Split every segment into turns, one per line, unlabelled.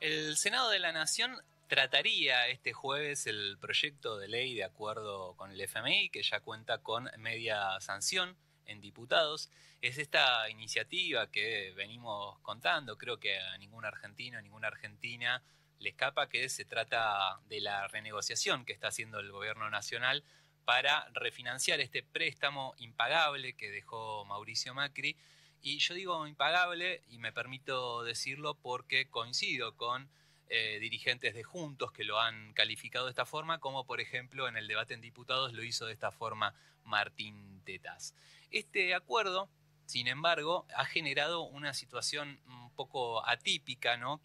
El Senado de la Nación trataría este jueves el proyecto de ley de acuerdo con el FMI, que ya cuenta con media sanción en diputados. Es esta iniciativa que venimos contando, creo que a ningún argentino, a ninguna argentina le escapa, que se trata de la renegociación que está haciendo el gobierno nacional para refinanciar este préstamo impagable que dejó Mauricio Macri. Y yo digo impagable y me permito decirlo porque coincido con dirigentes de Juntos que lo han calificado de esta forma, como por ejemplo en el debate en diputados lo hizo de esta forma Martín Tetaz. Este acuerdo, sin embargo, ha generado una situación un poco atípica, ¿no?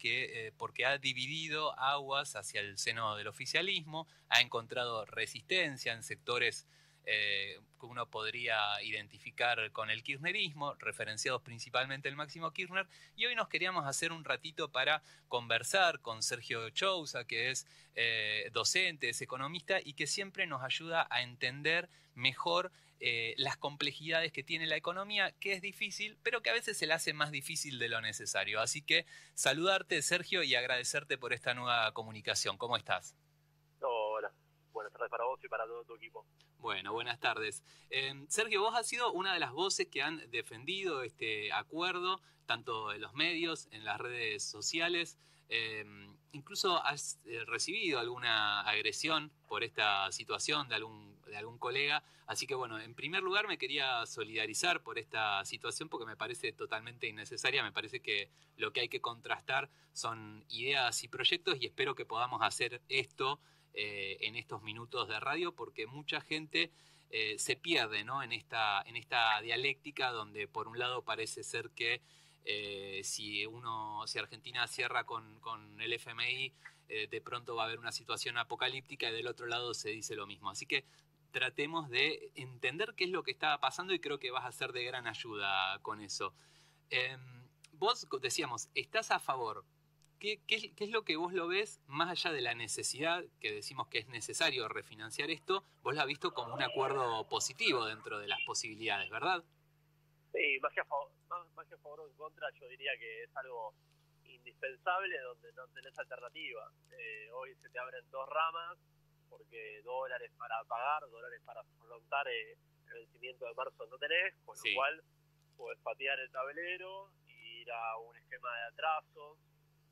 Porque ha dividido aguas hacia el seno del oficialismo, ha encontrado resistencia en sectores que uno podría identificar con el kirchnerismo, referenciados principalmente el Máximo Kirchner, y hoy nos queríamos hacer un ratito para conversar con Sergio Chousa, que es docente, es economista y que siempre nos ayuda a entender mejor las complejidades que tiene la economía, que es difícil, pero que a veces se la hace más difícil de lo necesario. Así que saludarte, Sergio, y agradecerte por esta nueva comunicación. ¿Cómo estás?
Hola, buenas tardes para vos y para todo tu equipo.
Bueno, buenas tardes. Sergio, vos has sido una de las voces que han defendido este acuerdo, tanto en los medios, en las redes sociales. Incluso has recibido alguna agresión por esta situación de algún colega. Así que bueno, en primer lugar me quería solidarizar por esta situación porque me parece totalmente innecesaria. Me parece que lo que hay que contrastar son ideas y proyectos y espero que podamos hacer esto en estos minutos de radio, porque mucha gente se pierde, ¿no? en esta dialéctica donde por un lado parece ser que si Argentina cierra con el FMI, de pronto va a haber una situación apocalíptica y del otro lado se dice lo mismo. Así que tratemos de entender qué es lo que está pasando y creo que vas a ser de gran ayuda con eso. Vos decíamos, ¿estás a favor? ¿Qué es lo que vos lo ves más allá de la necesidad, que decimos que es necesario refinanciar esto? Vos lo has visto como un acuerdo positivo dentro de las posibilidades, ¿verdad?
Sí, más que a favor o en contra, yo diría que es algo indispensable donde no tenés alternativa. Hoy se te abren dos ramas, porque dólares para pagar, dólares para afrontar el vencimiento de marzo no tenés, con lo cual podés patear el tablero y ir a un esquema de atrasos,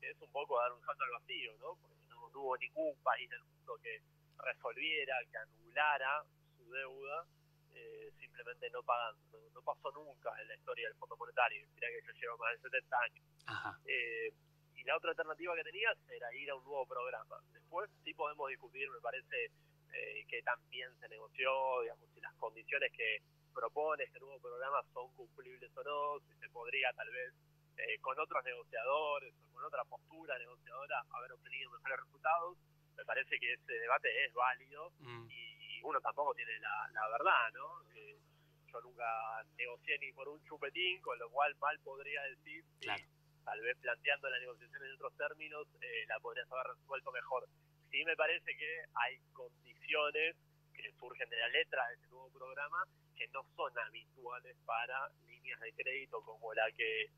que es un poco dar un salto al vacío, ¿no? Porque no hubo ningún país del mundo que resolviera, que anulara su deuda, simplemente no pagando. No pasó nunca en la historia del Fondo Monetario. Mirá que yo llevo más de 70 años. Y la otra alternativa que tenías era ir a un nuevo programa. Después sí podemos discutir, me parece, que también se negoció, digamos, si las condiciones que propone este nuevo programa son cumplibles o no, si se podría tal vez con otros negociadores o con otra postura negociadora haber obtenido mejores resultados. Me parece que ese debate es válido y uno tampoco tiene la verdad, ¿no? Yo nunca negocié ni por un chupetín, con lo cual mal podría decir que tal vez planteando la negociación en otros términos la podrías haber resuelto mejor. Sí me parece que hay condiciones que surgen de la letra de este nuevo programa que no son habituales para líneas de crédito como la que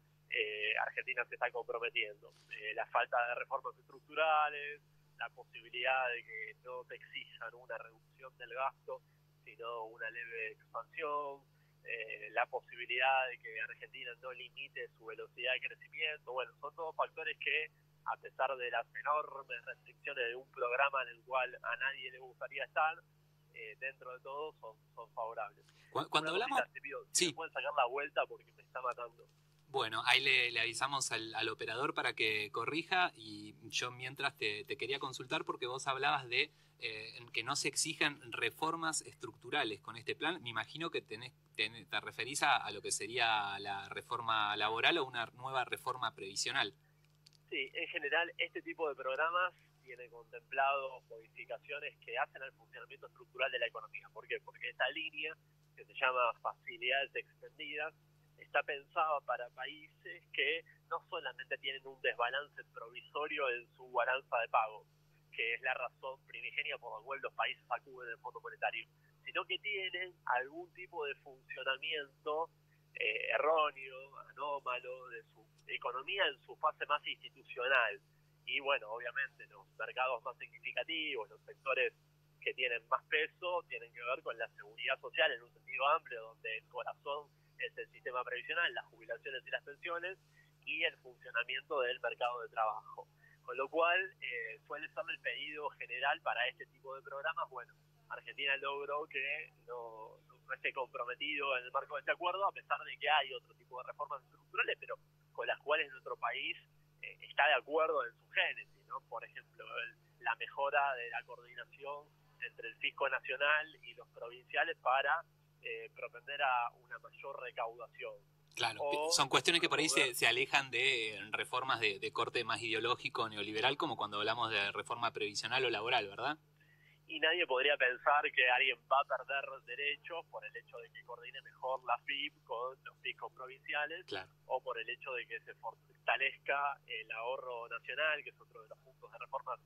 Argentina se está comprometiendo. La falta de reformas estructurales, la posibilidad de que no te exijan una reducción del gasto, sino una leve expansión, la posibilidad de que Argentina no limite su velocidad de crecimiento. Bueno, son todos factores que, a pesar de las enormes restricciones de un programa en el cual a nadie le gustaría estar, dentro de todo son favorables.
Cuando hablamos...
Te pido, si me pueden sacar la vuelta porque me está matando.
Bueno, ahí le avisamos al operador para que corrija y yo mientras te quería consultar porque vos hablabas de que no se exijan reformas estructurales con este plan. Me imagino que te referís a lo que sería la reforma laboral o una nueva reforma previsional.
Sí, en general este tipo de programas tiene contemplado modificaciones que hacen al funcionamiento estructural de la economía. ¿Por qué? Porque esta línea, que se llama facilidades extendidas, está pensada para países que no solamente tienen un desbalance provisorio en su balanza de pagos, que es la razón primigenia por la cual los países acuden al Fondo Monetario, sino que tienen algún tipo de funcionamiento erróneo, anómalo de su economía en su fase más institucional. y bueno, obviamente los mercados más significativos, los sectores que tienen más peso, tienen que ver con la seguridad social en un sentido amplio, donde el corazón es el sistema previsional, las jubilaciones y las pensiones, y el funcionamiento del mercado de trabajo. Con lo cual, suele ser el pedido general para este tipo de programas. Bueno, Argentina logró que no esté comprometido en el marco de este acuerdo, a pesar de que hay otro tipo de reformas estructurales, pero con las cuales nuestro país está de acuerdo en su génesis, ¿no? Por ejemplo, la mejora de la coordinación entre el fisco nacional y los provinciales para propender a una mayor recaudación.
Claro, son cuestiones que por ahí se alejan de reformas de corte más ideológico, neoliberal, como cuando hablamos de reforma previsional o laboral, ¿verdad?
Y nadie podría pensar que alguien va a perder derechos por el hecho de que coordine mejor la FIP con los fiscos provinciales,
claro,
o por el hecho de que se fortalezca el ahorro nacional, que es otro de los puntos de reformas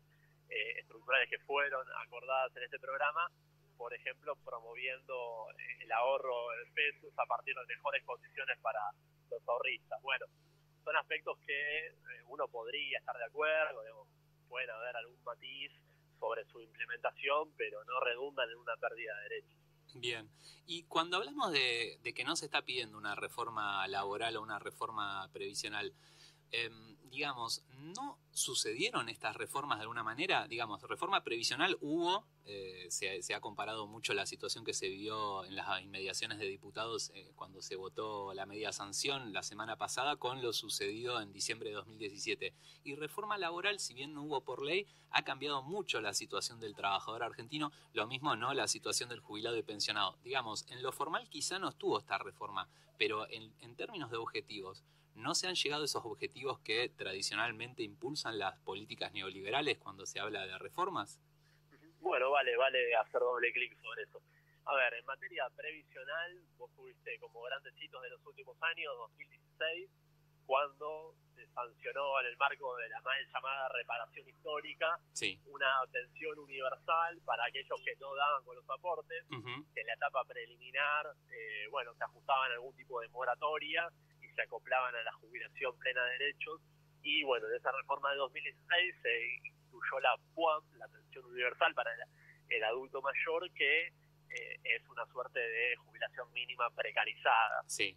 estructurales que fueron acordadas en este programa, por ejemplo, promoviendo el ahorro en pesos a partir de mejores condiciones para los ahorristas. Bueno, son aspectos que uno podría estar de acuerdo, digamos, pueden haber algún matiz sobre su implementación, pero no redundan en una pérdida de derechos.
Bien, y cuando hablamos de que no se está pidiendo una reforma laboral o una reforma previsional, digamos, ¿no sucedieron estas reformas de alguna manera? Digamos, reforma previsional hubo, se ha comparado mucho la situación que se vivió en las inmediaciones de diputados cuando se votó la medida sanción la semana pasada con lo sucedido en diciembre de 2017. Y reforma laboral, si bien no hubo por ley, ha cambiado mucho la situación del trabajador argentino, lo mismo no la situación del jubilado y pensionado. Digamos, en lo formal quizá no estuvo esta reforma, pero en términos de objetivos, ¿no se han llegado a esos objetivos que tradicionalmente impulsan las políticas neoliberales cuando se habla de reformas?
Bueno, vale hacer doble clic sobre eso. A ver, en materia previsional, vos tuviste como grandes hitos de los últimos años, 2016, cuando se sancionó en el marco de la mal llamada reparación histórica,
sí,
una pensión universal para aquellos que no daban con los aportes, que en la etapa preliminar, bueno, se ajustaban a algún tipo de moratoria y se acoplaban a la jubilación plena de derechos. Y bueno, en esa reforma de 2016 se incluyó la PUAM, la pensión universal para el adulto mayor, que es una suerte de jubilación mínima precarizada.
Sí.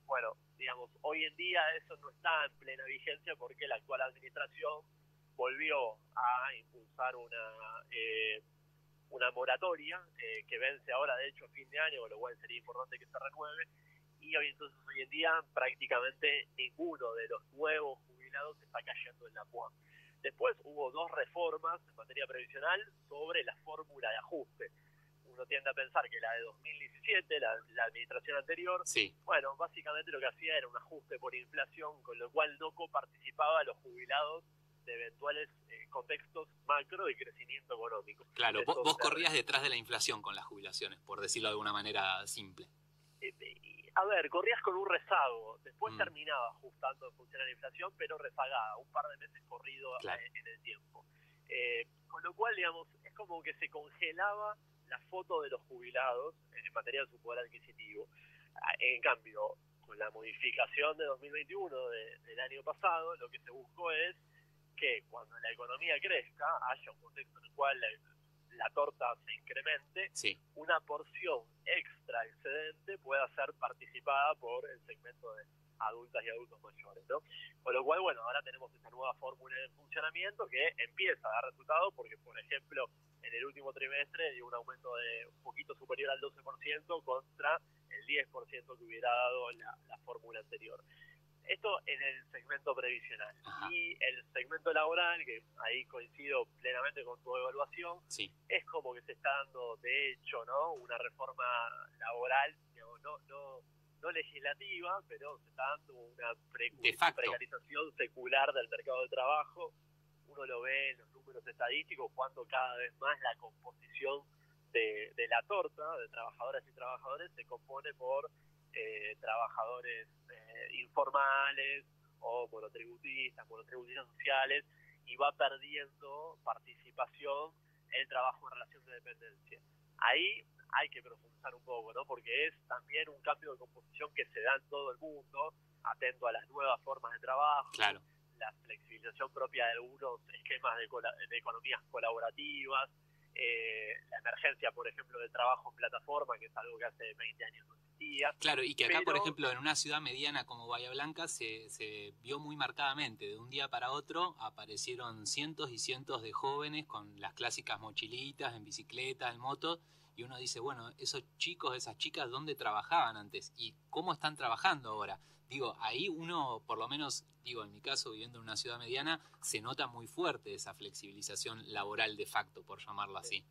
Bueno, digamos, hoy en día eso no está en plena vigencia porque la actual administración volvió a impulsar una moratoria que vence ahora, de hecho, a fin de año, con lo cual sería importante que se renueve. Y hoy en día prácticamente ninguno de los nuevos jubilados está cayendo en la PUAM. Después hubo dos reformas en materia previsional sobre la fórmula de ajuste. Uno tiende a pensar que la de 2017, la administración anterior,
sí,
bueno, básicamente lo que hacía era un ajuste por inflación, con lo cual no coparticipaba a los jubilados de eventuales contextos macro de crecimiento económico.
Claro, vos corrías detrás de la inflación con las jubilaciones, por decirlo de alguna manera simple.
A ver, corrías con un rezago, después terminaba ajustando en función a la inflación, pero rezagada, un par de meses corrido, claro, en el tiempo. Con lo cual, digamos, es como que se congelaba la foto de los jubilados en materia de su poder adquisitivo. En cambio, con la modificación de 2021 del año pasado, lo que se buscó es que cuando la economía crezca, haya un contexto en el cual la torta se incremente,
sí,
una porción extra excedente pueda ser participada por el segmento de adultas y adultos mayores, ¿no? Con lo cual, bueno, ahora tenemos esta nueva fórmula de funcionamiento que empieza a dar resultados porque, por ejemplo, en el último trimestre dio un aumento de un poquito superior al 12% contra el 10% que hubiera dado la fórmula anterior. Esto en el segmento previsional. Ajá. Y el segmento laboral, que ahí coincido plenamente con tu evaluación,
sí,
es como que se está dando, de hecho, ¿no?, una reforma laboral, digamos, no legislativa, pero se está dando una precarización secular del mercado de trabajo. Uno lo ve en los números estadísticos, cuando cada vez más la composición de la torta de trabajadoras y trabajadores se compone por trabajadores informales o monotributistas sociales, y va perdiendo participación el trabajo en relación de dependencia. Ahí hay que profundizar un poco, ¿no?, porque es también un cambio de composición que se da en todo el mundo, atento a las nuevas formas de trabajo,
claro,
la flexibilización propia de algunos esquemas de economías colaborativas, la emergencia, por ejemplo, del trabajo en plataforma, que es algo que hace 20 años no existía.
Claro, y que acá, por ejemplo, en una ciudad mediana como Bahía Blanca se vio muy marcadamente. De un día para otro aparecieron cientos y cientos de jóvenes con las clásicas mochilitas, en bicicleta, en moto, y uno dice, bueno, esos chicos, esas chicas, ¿dónde trabajaban antes? ¿Y cómo están trabajando ahora? Digo, ahí uno, por lo menos, digo, en mi caso, viviendo en una ciudad mediana, se nota muy fuerte esa flexibilización laboral de facto, por llamarlo así.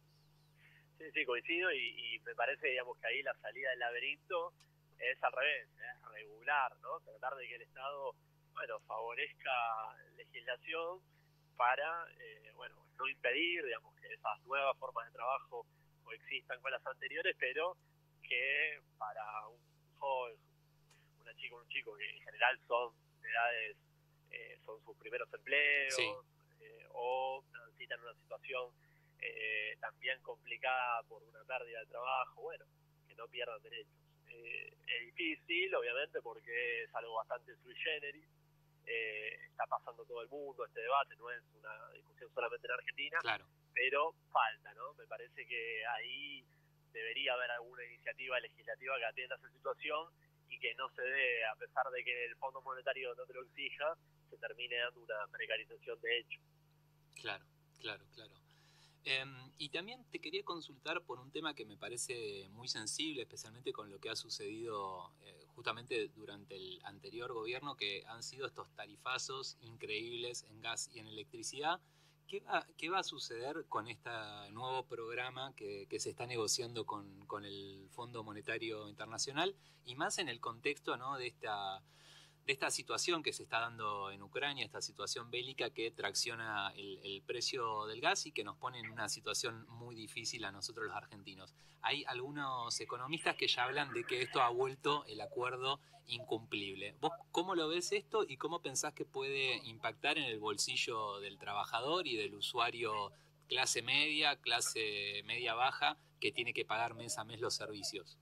Sí, coincido y me parece, digamos, que ahí la salida del laberinto es al revés, es regular, ¿no? Tratar de que el Estado, bueno, favorezca legislación para, bueno, no impedir, digamos, que esas nuevas formas de trabajo coexistan con las anteriores, pero que para un joven, una chica o un chico que en general son de edades, son sus primeros empleos,
sí.
O transitan una situación también complicada por una pérdida de trabajo, bueno, que no pierdan derechos. Es difícil, obviamente, porque es algo bastante sui generis, está pasando todo el mundo este debate, no es una discusión solamente en Argentina,
claro.
Pero falta, ¿no? Me parece que ahí debería haber alguna iniciativa legislativa que atienda esa situación y que no se dé, a pesar de que el Fondo Monetario no te lo exija, se termine dando una precarización de hecho.
Claro. Y también te quería consultar por un tema que me parece muy sensible, especialmente con lo que ha sucedido justamente durante el anterior gobierno, que han sido estos tarifazos increíbles en gas y en electricidad. ¿Qué va a suceder con este nuevo programa que se está negociando con el Fondo Monetario Internacional? Y más en el contexto, ¿no?, de esta situación que se está dando en Ucrania, esta situación bélica que tracciona el precio del gas y que nos pone en una situación muy difícil a nosotros los argentinos. Hay algunos economistas que ya hablan de que esto ha vuelto el acuerdo incumplible. ¿Vos cómo lo ves esto y cómo pensás que puede impactar en el bolsillo del trabajador y del usuario clase media baja, que tiene que pagar mes a mes los servicios?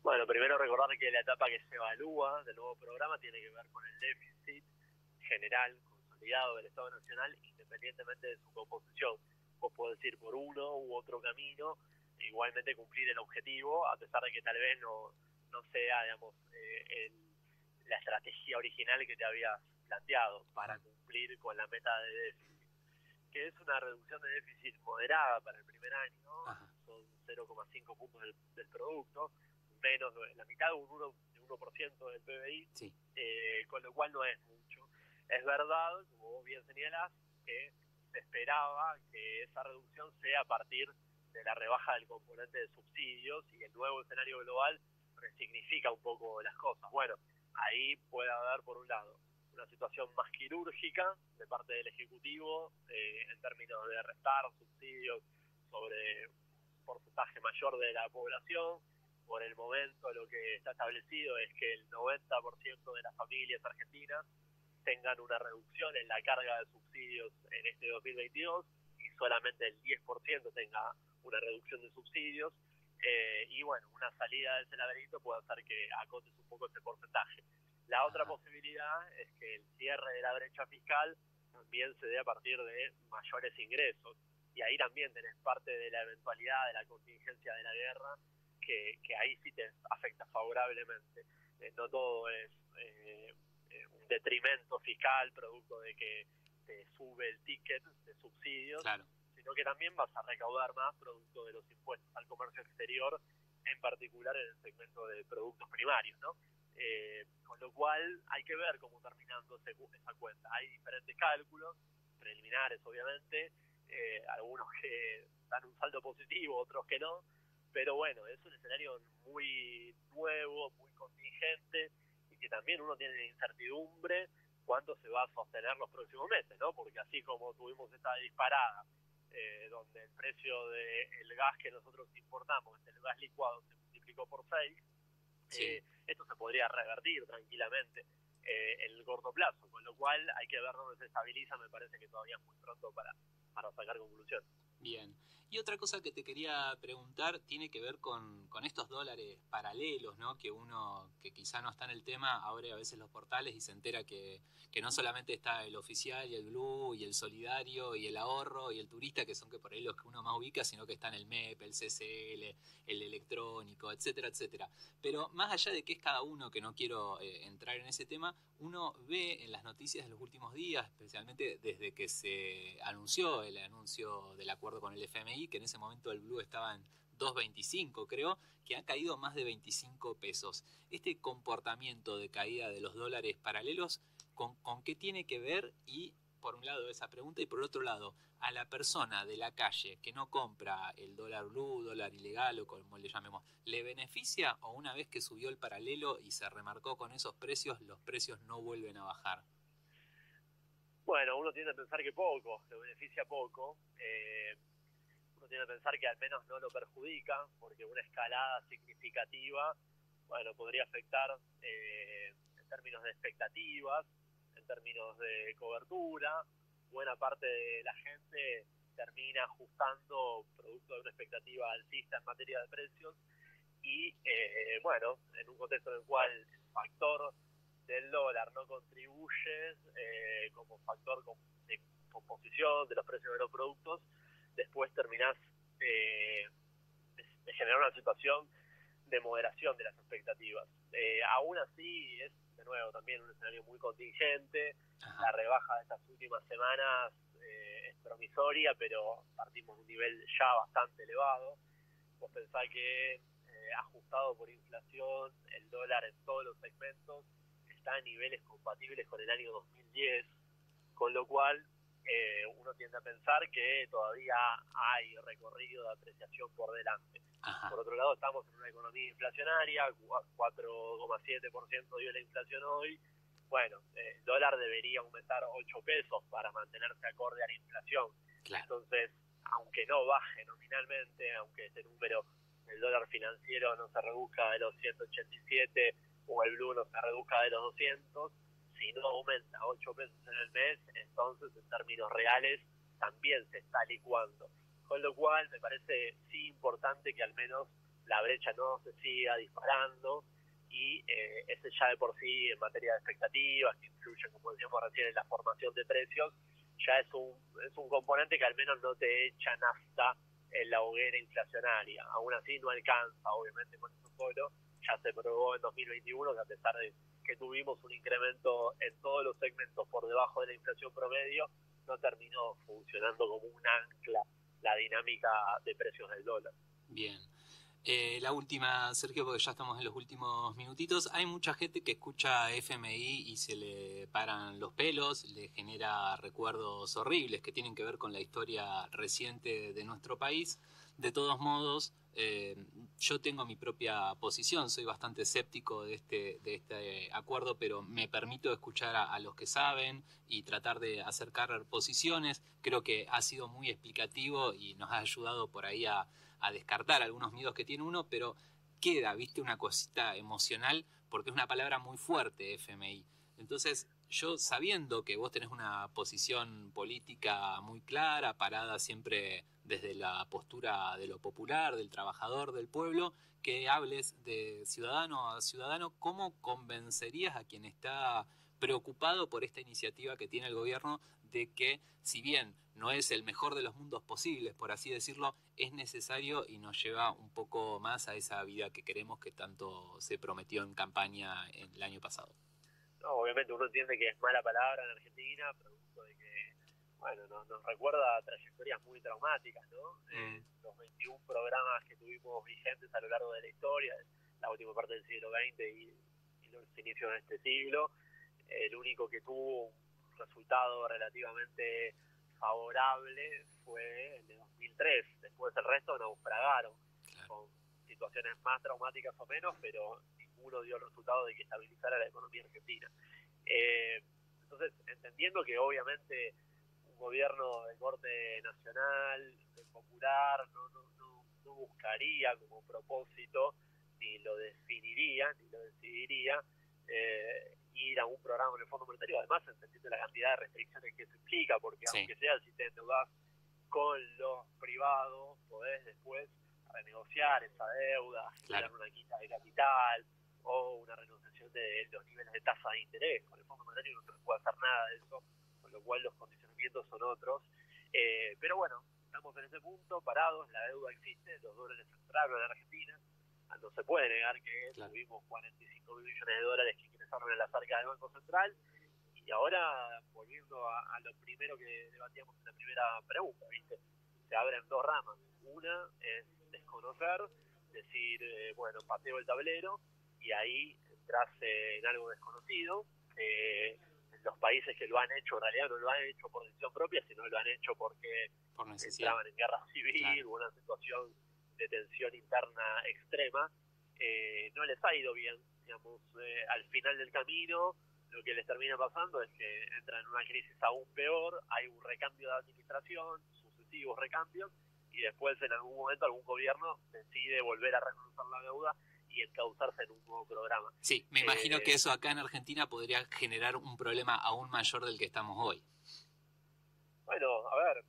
Bueno, primero recordar que la etapa que se evalúa del nuevo programa tiene que ver con el déficit general consolidado del Estado Nacional, independientemente de su composición. Vos podés ir por uno u otro camino, e igualmente cumplir el objetivo, a pesar de que tal vez no sea, digamos, la estrategia original que te habías planteado para cumplir con la meta de déficit, que es una reducción de déficit moderada para el primer año. Ajá. Son 0,5 puntos del producto, menos de la mitad, un 1% del PBI, sí. Con lo cual no es mucho. Es verdad, como vos bien señalás, que se esperaba que esa reducción sea a partir de la rebaja del componente de subsidios, y el nuevo escenario global resignifica un poco las cosas. Bueno, ahí puede haber, por un lado, una situación más quirúrgica de parte del Ejecutivo, en términos de restar subsidios sobre un porcentaje mayor de la población. Por el momento lo que está establecido es que el 90% de las familias argentinas tengan una reducción en la carga de subsidios en este 2022 y solamente el 10% tenga una reducción de subsidios. Y bueno, una salida de ese laberinto puede hacer que acotes un poco ese porcentaje. La otra posibilidad es que el cierre de la brecha fiscal también se dé a partir de mayores ingresos, y ahí también tenés parte de la eventualidad de la contingencia de la guerra, que ahí sí te afecta favorablemente. No todo es un detrimento fiscal producto de que te sube el ticket de subsidios, claro, sino que también vas a recaudar más producto de los impuestos al comercio exterior, en particular en el segmento de productos primarios, ¿no? Con lo cual hay que ver cómo terminando esa cuenta. Hay diferentes cálculos, preliminares obviamente, algunos que dan un saldo positivo, otros que no, pero bueno, es un escenario muy nuevo, muy contingente, y que también uno tiene incertidumbre cuánto se va a sostener los próximos meses, ¿no? Porque así como tuvimos esta disparada, donde el precio del gas que nosotros importamos, el gas licuado, se multiplicó por 6, sí, esto se podría revertir tranquilamente en el corto plazo, con lo cual hay que ver dónde se estabiliza. Me parece que todavía es muy pronto para sacar conclusiones.
Bien. Y otra cosa que te quería preguntar tiene que ver con estos dólares paralelos, ¿no? Que uno, que quizá no está en el tema, abre a veces los portales y se entera que no solamente está el oficial y el blue y el solidario y el ahorro y el turista, que son que por ahí los que uno más ubica, sino que están el MEP, el CCL, el electrónico, etcétera, etcétera. Pero más allá de qué es cada uno, que no quiero entrar en ese tema, uno ve en las noticias de los últimos días, especialmente desde que se anunció el anuncio del acuerdo con el FMI, que en ese momento el blue estaba en 2.25, creo, que ha caído más de 25 pesos. Este comportamiento de caída de los dólares paralelos, ¿con qué tiene que ver? Y por un lado esa pregunta, y por otro lado, a la persona de la calle que no compra el dólar blue, dólar ilegal o como le llamemos, ¿le beneficia o una vez que subió el paralelo y se remarcó con esos precios, los precios no vuelven a bajar?
Bueno, uno tiende a pensar que poco, lo beneficia poco. Uno tiende a pensar que al menos no lo perjudica, porque una escalada significativa, bueno, podría afectar en términos de expectativas, en términos de cobertura. Buena parte de la gente termina ajustando producto de una expectativa alcista en materia de precios y, bueno, en un contexto en el cual el factor del dólar no contribuye como factor de composición de los precios de los productos, después terminás de generar una situación de moderación de las expectativas. Aún así es, de nuevo, también un escenario muy contingente. Ajá. La rebaja de estas últimas semanas es promisoria, pero partimos de un nivel ya bastante elevado. Vos pensás que ajustado por inflación, el dólar en todos los segmentos está a niveles compatibles con el año 2010, con lo cual uno tiende a pensar que todavía hay recorrido de apreciación por delante. Ajá. Por otro lado, estamos en una economía inflacionaria, 4,7% dio la inflación hoy. Bueno, el dólar debería aumentar 8 pesos para mantenerse acorde a la inflación. Claro. Entonces, aunque no baje nominalmente, aunque ese número del dólar financiero no se reduzca de los 187 o el blue no se reduzca de los 200, si no aumenta 8 pesos en el mes, entonces en términos reales también se está licuando. Con lo cual me parece sí importante que al menos la brecha no se siga disparando y ese ya de por sí en materia de expectativas, que influyen, como decíamos recién, en la formación de precios, ya es un componente que al menos no te echa nafta en la hoguera inflacionaria. Aún así no alcanza, obviamente, con eso solo. Ya se probó en 2021 que a pesar de que tuvimos un incremento en todos los segmentos por debajo de la inflación promedio, no terminó funcionando como un ancla la dinámica de precios del dólar.
Bien. La última, Sergio, porque ya estamos en los últimos minutitos. Hay mucha gente que escucha FMI y se le paran los pelos, le genera recuerdos horribles que tienen que ver con la historia reciente de nuestro país. De todos modos, yo tengo mi propia posición, soy bastante escéptico de este acuerdo, pero me permito escuchar a los que saben y tratar de acercar posiciones. Creo que ha sido muy explicativo y nos ha ayudado por ahí a descartar algunos miedos que tiene uno, pero queda, viste, una cosita emocional, porque es una palabra muy fuerte, FMI. Entonces, yo sabiendo que vos tenés una posición política muy clara, parada siempre desde la postura de lo popular, del trabajador, del pueblo, que hables de ciudadano a ciudadano, ¿cómo convencerías a quien está preocupado por esta iniciativa que tiene el gobierno de que, si bien no es el mejor de los mundos posibles, por así decirlo, es necesario y nos lleva un poco más a esa vida que queremos, que tanto se prometió en campaña el año pasado?
No, obviamente uno entiende que es mala palabra en Argentina, producto de que, bueno, nos recuerda a trayectorias muy traumáticas, ¿no? Los 21 programas que tuvimos vigentes a lo largo de la historia, la última parte del siglo XX y los inicios de este siglo, el único que tuvo un resultado relativamente favorable fue el de 2003. Después el resto naufragaron, con situaciones más traumáticas o menos, pero ninguno dio el resultado de que estabilizara la economía argentina. Entonces, entendiendo que obviamente un gobierno de corte nacional, popular, no buscaría como propósito, ni lo definiría, ni lo decidiría, ir a un programa en el Fondo Monetario, además entendiendo la cantidad de restricciones que eso implica, porque sí, aunque sea si te endeudás con los privados podés después renegociar esa deuda, generar una quita de capital o una renunciación de los niveles de tasa de interés. Con el Fondo Monetario no se puede hacer nada de eso, con lo cual los condicionamientos son otros. Pero bueno, estamos en ese punto, parados, la deuda existe, los dólares entraron en Argentina, no se puede negar que tuvimos 45 mil millones de dólares que ingresaron en la arca del Banco Central. Y ahora, volviendo a lo primero que debatíamos en la primera pregunta, ¿viste? Se abren dos ramas. Una es desconocer, decir, bueno, pateo el tablero, y ahí entras en algo desconocido. Los países que lo han hecho, en realidad no lo han hecho por decisión propia, sino lo han hecho porque entraban en guerra civil o una situación de tensión interna extrema. No les ha ido bien, digamos, al final del camino. Lo que les termina pasando es que entran en una crisis aún peor, hay un recambio de administración, sucesivos recambios, y después en algún momento algún gobierno decide volver a reconocer la deuda y encauzarse en un nuevo programa.
Sí, me imagino que eso acá en Argentina podría generar un problema aún mayor del que estamos hoy.
Bueno, a ver,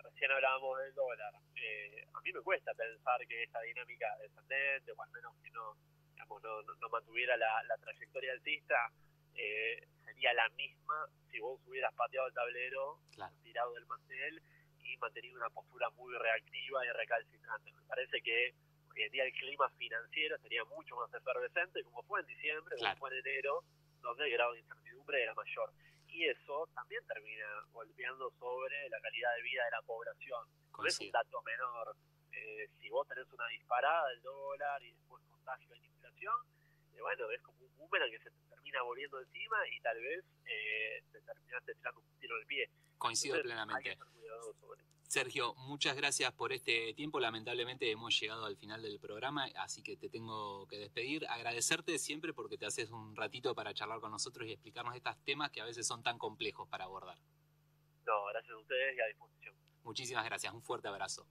recién hablábamos del dólar. A mí me cuesta pensar que esta dinámica descendente, o al menos que no mantuviera la trayectoria alcista, sería la misma si vos hubieras pateado el tablero, tirado del mantel y mantenido una postura muy reactiva y recalcitrante. Me parece que hoy en día el clima financiero sería mucho más efervescente, como fue en diciembre, como fue en enero, donde el grado de incertidumbre era mayor. Y eso también termina golpeando sobre la calidad de vida de la población. No es un dato menor. Si vos tenés una disparada del dólar y después contagio de inflación, bueno, es como un boomerang que se te termina volviendo encima y tal vez te terminaste tirando un tiro en el pie.
Coincido plenamente.
Hay que ser cuidadoso sobre eso.
Sergio, muchas gracias por este tiempo. Lamentablemente hemos llegado al final del programa, así que te tengo que despedir. Agradecerte siempre porque te haces un ratito para charlar con nosotros y explicarnos estos temas que a veces son tan complejos para abordar.
No, gracias a ustedes y a disposición.
Muchísimas gracias. Un fuerte abrazo.